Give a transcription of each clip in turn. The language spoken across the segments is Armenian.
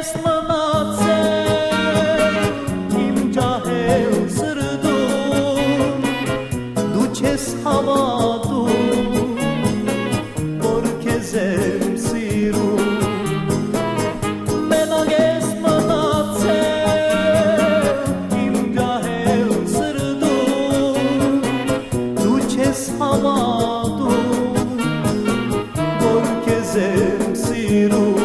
ես մնացել իմ ջահել սրտում, դու չես հավատում, որ քեզ եմ սիրում, մենակ ես մնացել իմ ջահել սրտում, դու չես հավատում, որ քեզ եմ սիրում,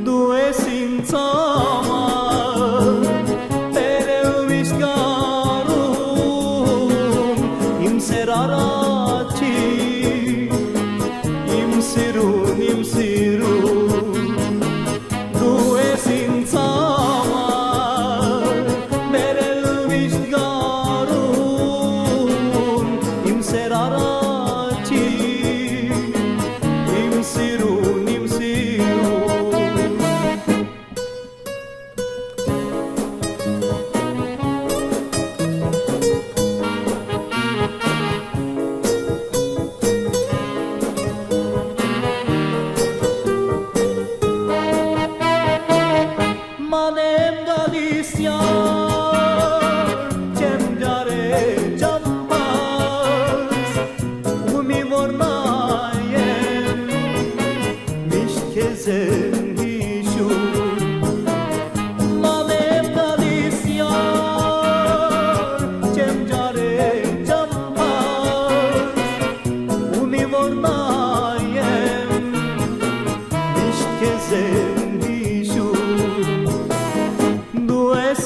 դու ես ինձ համար տերևից գարում, իմ սեր առաջին, իմ սիրուն, դու ես ինձ համար տերևից գարում, իմ սեր առաջին, իմ սիրուն, մանեմ գալիս յար, չեմ ջարել ճամփաս, ու մի որ նայեմ, միշտ քեզ եմ հիշում, մանեմ գալիս յար, չեմ ջարել ճամփաս, ու մի որ նայեմ, միշտ քեզ եմ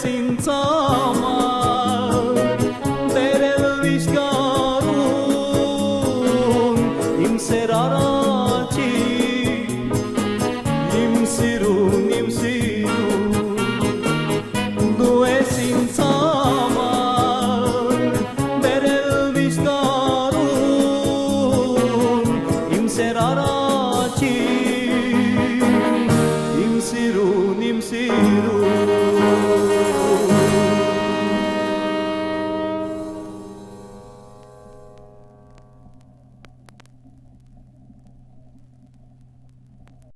ինձ համար տերևից գարում, իմ սեր